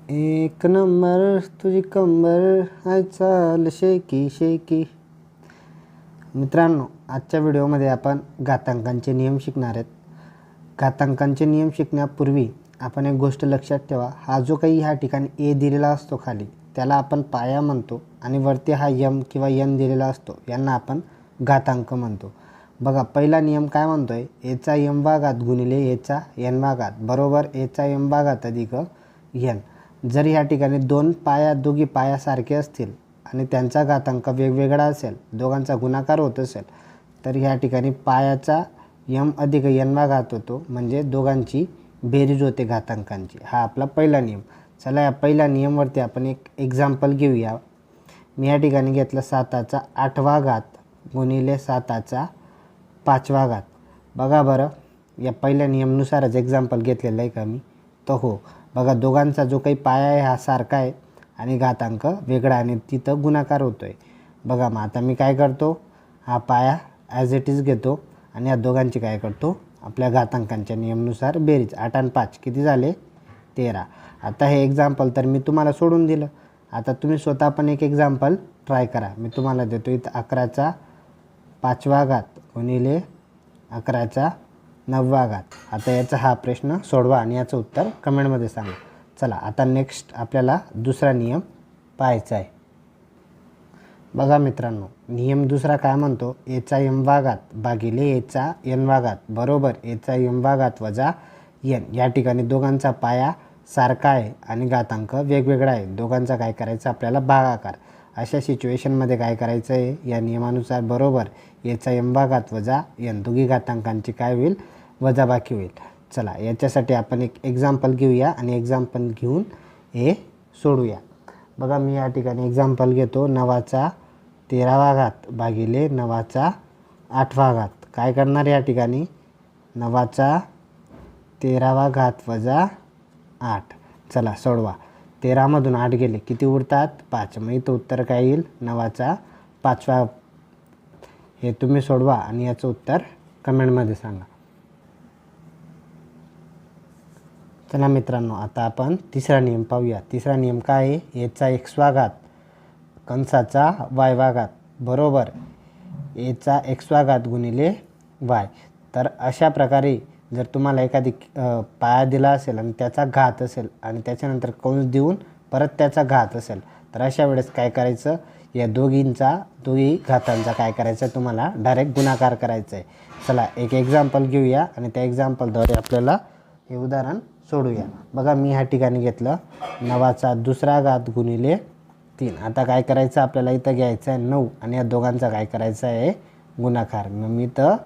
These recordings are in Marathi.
एक नंबर तुझी कंबर हाय चाल शेकी शेकी. मित्रांनो, आजच्या व्हिडिओमध्ये आपण घातांकांचे नियम शिकणार आहेत. घातांकांचे नियम शिकण्यापूर्वी आपण एक गोष्ट लक्षात ठेवा. हा जो काही ह्या ठिकाणी ए दिलेला असतो खाली, त्याला आपण पाया म्हणतो आणि वरती हा यम किंवा एन दिलेला असतो, यांना आपण घातांक म्हणतो. बघा, पहिला नियम काय म्हणतोय, एचा एम भागात गुणिले एचा एन भागात बरोबर एचा एम भागात अधिक एन. जर ह्या ठिकाणी दोघी पाया सारखे असतील आणि त्यांचा घातांक वेगवेगळा असेल, दोघांचा गुणाकार होत असेल, तर ह्या ठिकाणी पायाचा यम अधिक एन भागात होतो, म्हणजे दोघांची बेरीज होते घातांकांची. हा आपला पहिला नियम. चला, या पहिल्या नियमवरती आपण एक एक्झाम्पल घेऊया. मी या ठिकाणी घेतलं 7चा 8वा घात गुणिले 7चा 5वा घात. बघा बरं, या पहिल्या नियमनुसारच एक्झाम्पल घेतलेलं आहे का मी? तर हो. बघा, दोघांचा जो काही पाया आहे हा सारखा आहे आणि घातांक वेगळा आणि तिथं गुणाकार होतो आहे. बघा, मग आता मी काय करतो, हा पाया ॲज इट इज घेतो आणि या दोघांची काय करतो, आपल्या घातांकांच्या नियमनुसार बेरीज. 8 आणि 5 किती झाले? 13. आता हे एक्झाम्पल तर मी तुम्हाला सोडून दिलं. आता तुम्ही स्वतः पण एक एक्झाम्पल ट्राय करा. मी तुम्हाला देतो इथं 11चा 5वा घात गुणिले 11चा 9वा घात. आता याचा हा प्रश्न सोडवा आणि याचं उत्तर कमेंटमध्ये सांगा. चला, आता नेक्स्ट आपल्याला दुसरा नियम पाहायचा आहे. बघा मित्रांनो, नियम दुसरा काय म्हणतो, एचा एम भागात भागिले एचा एन भागात बरोबर एचा एम भागात वजा एन. या ठिकाणी दोघांचा पाया सारखा आहे आणि घातांक वेगवेगळा आहे. दोघांचा काय करायचं, आपल्याला भागाकार. अशा सिच्युएशनमध्ये काय करायचं आहे, या नियमानुसार बरोबर एचा एम भागात वजा एन, दोघी घातांकांची काय होईल, वजाबाकी होईल. चला, याच्यासाठी आपण एक एक्झाम्पल घेऊया आणि एक्झाम्पल घेऊन हे सोडूया. बघा, मी या ठिकाणी एक्झाम्पल घेतो 9चा 13वा घात भागिले 9चा 8वा घात. काय करणार या ठिकाणी, 9चा 13वा घात वजा 8. चला, सोडवा. 13मधून 8 गेले, किती उरतात? 5. मग इथं उत्तर काय येईल, 9चा 5वा. हे तुम्ही सोडवा आणि याचं उत्तर कमेंटमध्ये सांगा. चला मित्रांनो, आता आपण तिसरा नियम पाहूया. तिसरा नियम काय आहे, एचा एक्सवा घात कंसाचा वायवा घात बरोबर एचा एक्सवा घात गुणिले वाय. तर अशा प्रकारे जर तुम्हाला एखादी पाया दिला असेल आणि त्याचा घात असेल आणि त्याच्यानंतर कंस देऊन परत त्याचा घात असेल, तर अशा वेळेस काय करायचं, या दोघी घातांचा काय करायचं, तुम्हाला डायरेक्ट गुणाकार करायचं आहे. चला, एक एक्झाम्पल घेऊया आणि त्या एक्झाम्पलद्वारे आपल्याला हे उदाहरण सोडूया. बघा, मी ह्या ठिकाणी घेतलं 9चा 2रा घात गुणिले 3. आता काय करायचं, आपल्याला इथं घ्यायचं आहे 9 आणि या दोघांचा काय करायचं आहे, गुणाकार. मग मी इथं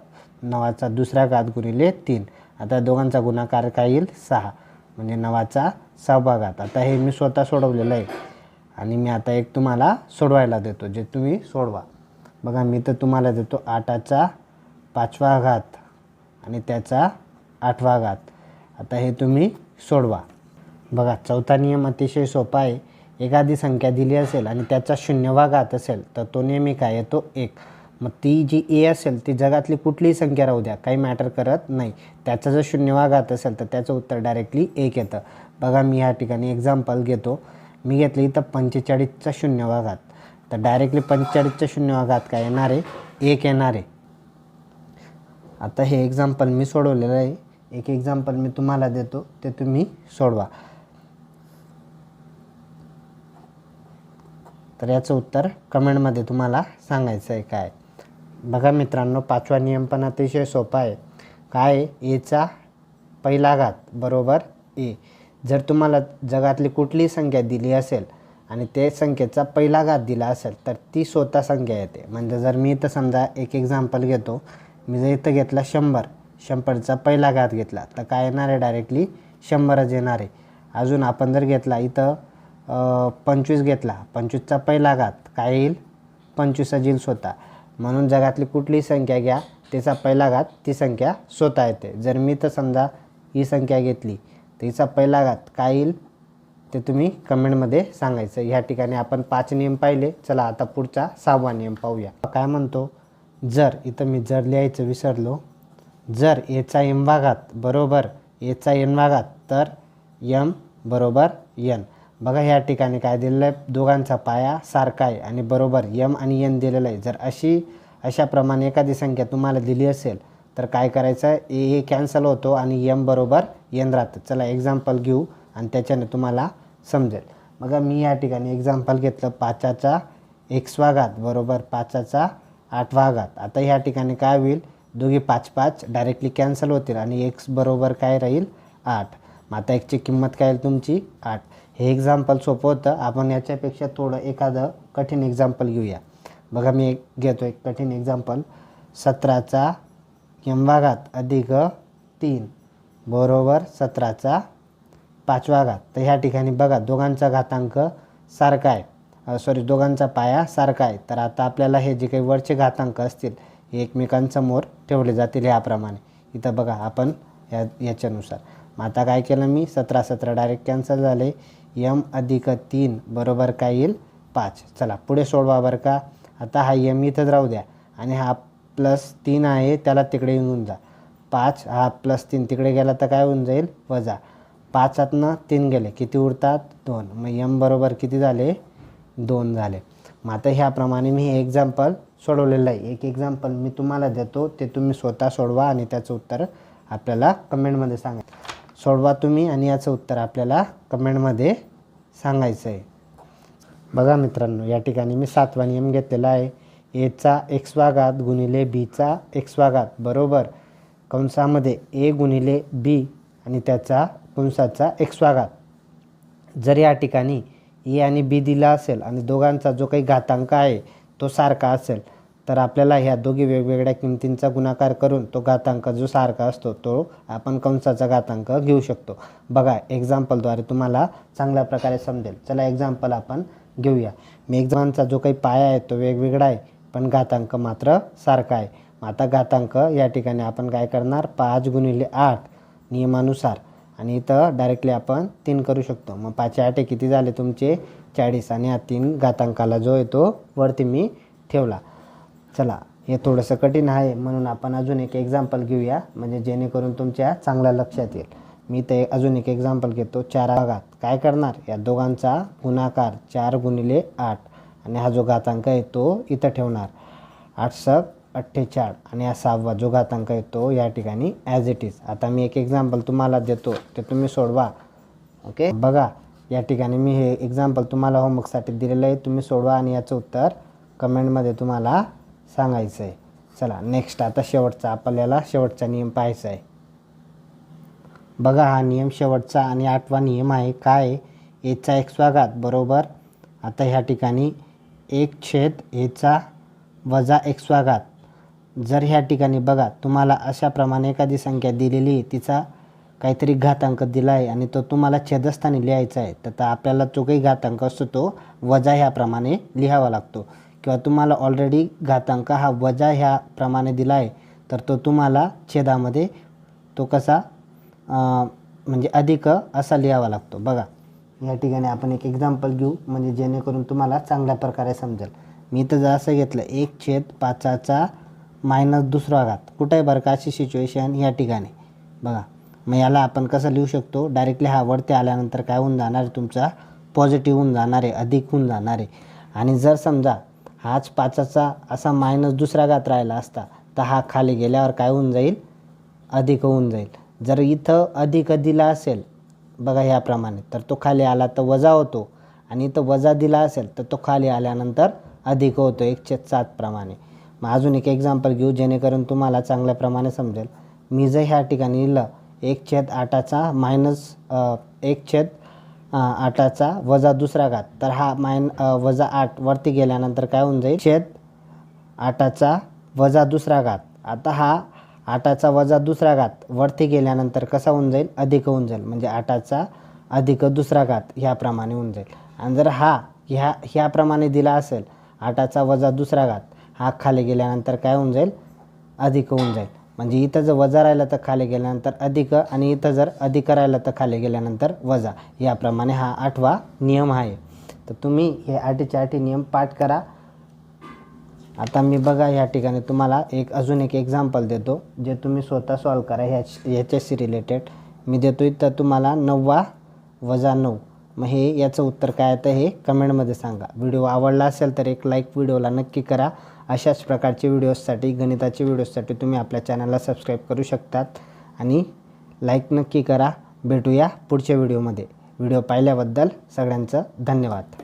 9चा 2रा घात गुणिले 3. आता दोघांचा गुणाकार काय येईल, 6, म्हणजे 9चा 6वा घात. आता हे मी स्वतः सोडवलेलं आहे आणि मी आता एक तुम्हाला सोडवायला देतो, जे तुम्ही सोडवा. बघा, मी तर तुम्हाला देतो 8चा 5वा घात आणि त्याचा 8वा घात. आता हे तुम्ही सोडवा. बघा, चौथा नियम अतिशय सोपा आहे. एखादी संख्या दिली असेल आणि त्याचा 0वा घात असेल तर तो नेहमी काय येतो, 1. मग ती जी ए असेल ती जगातली कुठलीही संख्या राहू द्या, काही मॅटर करत नाही. त्याचा जर 0वा घात असेल तर त्याचं उत्तर डायरेक्टली 1 येतं. बघा, मी या ठिकाणी एक्झाम्पल घेतो. मी घेतलं इथं 45चा 0वा घात, तर डायरेक्टली 45चा 0वा घात काय येणार आहे, 1 येणार आहे. आता हे एक्झाम्पल मी सोडवलेलं आहे. एक एक्झाम्पल मी तुम्हाला देतो, ते तुम्ही सोडवा. तर याचं उत्तर कमेंटमध्ये तुम्हाला सांगायचं आहे काय. बघा मित्रांनो, 5वा नियम पण अतिशय सोपा आहे. काय आहे, एचा पहिला घात बरोबर ए. जर तुम्हाला जगातली कुठलीही संख्या दिली असेल आणि ते संख्येचा पहिला घात दिला असेल तर ती स्वतः संख्या येते. म्हणजे जर मी इथं समजा एक एक्झाम्पल घेतो, मी जर इथं घेतला 100चा पहिला घात घेतला तर काय येणार आहे, डायरेक्टली 100च येणार आहे. अजून आपण जर घेतला इथं 25 घेतला, 25चा पहिला घात काय येईल, 25च येईल स्वतः. म्हणून जगातली कुठलीही संख्या घ्या, त्याचा पहिला घात ती संख्या स्वतः येते. जर मी तर समजा ही संख्या घेतली तर हिचा पहिला घात काय येईल ते तुम्ही कमेंटमध्ये सांगायचं. ह्या ठिकाणी आपण 5 नियम पाहिले. चला, आता पुढचा 6वा नियम पाहूया. काय म्हणतो, जर इथं मी जर लिहायचं विसरलो, जर एचा एम भागात बरोबर एचा एन भागात तर यम बरोबर एन. बघा ह्या ठिकाणी काय दिलेलं आहे, दोघांचा पाया सारखा आहे आणि बरोबर यम आणि एन दिलेलं आहे. जर अशाप्रमाणे एखादी संख्या तुम्हाला दिली असेल तर काय करायचं, ए कॅन्सल होतो आणि यम बरोबर एन राहतं. चला एक्झाम्पल घेऊ आणि त्याच्याने तुम्हाला समजेल. बघा मी या ठिकाणी एक्झाम्पल घेतलं, 5चा x घात बरोबर 5चा 8 घात. आता ह्या ठिकाणी काय होईल, दोघी 5 5 डायरेक्टली कॅन्सल होतील आणि x बरोबर काय राहील 8. मग आता xची किंमत काय येईल तुमची 8. हे एक्झाम्पल सोपं होतं. आपण याच्यापेक्षा थोडं एखादं कठीण एक्झाम्पल घेऊया. बघा मी घेतो एक कठीण एक्झाम्पल, 17चा m घात अधिक 3 बरोबर 17चा 5 घात. तर ह्या ठिकाणी बघा दोघांचा घातांक सारखा आहे, दोघांचा पाया सारखा आहे. तर आता आपल्याला हे जे काही वरचे घातांक असतील हे एकमेकांसमोर ठेवले जातील ह्याप्रमाणे. इथं बघा आपण याच्यानुसार. मग आता काय केलं मी, 17 17 डायरेक्ट कॅन्सल झाले, m अधिक 3 बरोबर काय येईल 5. चला पुढे सोडवा बरं का. आता हा m इथंच राहू द्या आणि हा +3 आहे त्याला तिकडे येऊन जा. 5 हा +3 तिकडे गेला तर काय होऊन जाईल वजा. 5तनं 3 गेले किती उरतात 2. मग m बरोबर किती झाले 2 झाले. मग आता ह्याप्रमाणे मी हे एक्झाम्पल सोडवलेलं आहे. एक एक्झाम्पल मी तुम्हाला देतो, ते तुम्ही स्वतः सोडवा आणि त्याचं उत्तर आपल्याला कमेंटमध्ये सांगा. सोडवा तुम्ही आणि याचं उत्तर आपल्याला कमेंटमध्ये सांगायचं आहे. बघा मित्रांनो या ठिकाणी मी 7वा नियम घेतलेला आहे. एचा x घात गुणिले बीचा x घात बरोबर कंसामध्ये a गुणिले b आणि त्याचा कंसाचा x घात. जर या ठिकाणी ए आणि बी दिला असेल आणि दोघांचा जो काही घातांक आहे तो सारखा असेल तर आपल्याला ह्या दोघी वेगवेगळ्या किमतींचा गुणाकार करून तो घातांक जो सारखा असतो तो आपण कंसाचा घातांक घेऊ शकतो. बघा एक्झाम्पलद्वारे तुम्हाला चांगल्या प्रकारे समजेल. चला एक्झाम्पल आपण घेऊया. मी एक्झामचा जो काही पाया आहे तो वेगवेगळा आहे पण घातांक मात्र सारखा आहे. आता घातांक या ठिकाणी आपण काय करणार, 5 गुणिले 8 नियमानुसार आणि इथं डायरेक्टली आपण 3 करू शकतो. मग 5 8 किती झाले तुमचे 40 आणि हा 3 घातांकाला जो येतो वरती मी ठेवला. चला हे थोडंसं कठीण आहे म्हणून आपण अजून एक एक्झाम्पल घेऊया म्हणजे जेणेकरून तुमच्या चांगल्या लक्षात येईल. मी ते अजून एक एक्झाम्पल घेतो. 4 घात काय करणार, या दोघांचा गुणाकार 4 गुणिले 8 आणि हा जो घातांक आहे तो इथं ठेवणार. 8 × 48 आणि हा 6वा जो घातांक आहे तो या ठिकाणी ॲज इट इज. आता मी एक एक्झाम्पल तुम्हाला देतो ते तुम्ही सोडवा. ओके बघा या ठिकाणी मी हे एक्झाम्पल तुम्हाला होमवर्कसाठी दिलेलं आहे, तुम्ही सोडवा आणि याचं उत्तर कमेंटमध्ये तुम्हाला सांगायचं आहे. चला नेक्स्ट आता आपल्याला शेवटचा नियम पाहायचा आहे. बघा हा नियम शेवटचा आणि 8वा नियम आहे. काय, एचा x घात बरोबर आता ह्या ठिकाणी 1/a वजा x घात. जर ह्या ठिकाणी बघा तुम्हाला अशाप्रमाणे एखादी संख्या दिलेली तिचा काहीतरी घातांक दिला आहे आणि तो तुम्हाला छेदस्थानी लिहायचा आहे तर आपल्याला जो काही घातांक असतो तो वजा ह्याप्रमाणे लिहावा लागतो. किंवा तुम्हाला ऑलरेडी घातांक हा वजा ह्याप्रमाणे दिला आहे तर तो तुम्हाला छेदामध्ये तो कसा म्हणजे अधिक असा लिहावा लागतो. बघा या ठिकाणी आपण एक एक्झाम्पल घेऊ म्हणजे जेणेकरून तुम्हाला चांगल्या प्रकारे समजेल. मी तर जर असं घेतलं 1/5 -2 घात. कुठं आहे बरं का अशी सिच्युएशन या ठिकाणी बघा. मग याला आपण कसं लिहू शकतो, डायरेक्टली हा वरती आल्यानंतर काय होऊन जाणार आहे तुमचा पॉझिटिव्ह होऊन जाणार आहे, अधिक होऊन जाणार आहे. आणि जर समजा हाच 5चा असा -2 घात राहिला असता तर हा खाली गेल्यावर काय होऊन जाईल अधिक होऊन जाईल. जर इथं अधिक दिला असेल बघा ह्याप्रमाणे तर तो खाली आला तर वजा होतो आणि इथं वजा दिला असेल तर तो खाली आल्यानंतर अधिक होतो 1/7 प्रमाणे. मग अजून एक एक्झाम्पल घेऊ जेणेकरून तुम्हाला चांगल्या प्रमाणे समजेल. मी जर ह्या ठिकाणी लिहिलं 1/8 -1/8 वजा 2 घात तर हा वजा 8 वरती गेल्यानंतर काय होऊन जाईल 1/8 वजा 2 घात. आता हा 8चा वजा 2 घात वरती गेल्यानंतर कसा होऊन जाईल अधिक होऊन जाईल म्हणजे 8चा अधिक 2 घात ह्याप्रमाणे होऊन जाईल. आणि जर हा ह्याप्रमाणे दिला असेल 8चा वजा 2 घात हा खाली गेल्यानंतर काय होऊन जाईल अधिक होऊन जाईल. म्हणजे इथं जर वजा राहिलं तर खाली गेल्यानंतर अधिक आणि इथं जर अधिक राहिलं तर खाली गेल्यानंतर वजा. याप्रमाणे हा 8वा नियम आहे. तर तुम्ही हे 8चे 8 नियम पाठ करा. आता मी बघा या ठिकाणी तुम्हाला अजून एक एक्झाम्पल देतो जे तुम्ही स्वतः सॉल्व करा ह्याच्याशी रिलेटेड. मी देतो इथं तुम्हाला 9 - 9 मग हे याचं उत्तर काय येतं हे कमेंटमध्ये सांगा. व्हिडिओ आवडला असेल तर एक लाईक व्हिडिओला नक्की करा. अशाच प्रकारचे व्हिडिओजसाठी, गणिताचे व्हिडिओजसाठी तुम्ही आपल्या चॅनलला सबस्क्राईब करू शकतात आणि लाईक नक्की करा. भेटूया पुढच्या व्हिडिओमध्ये. व्हिडिओ पाहिल्याबद्दल सगळ्यांचं धन्यवाद.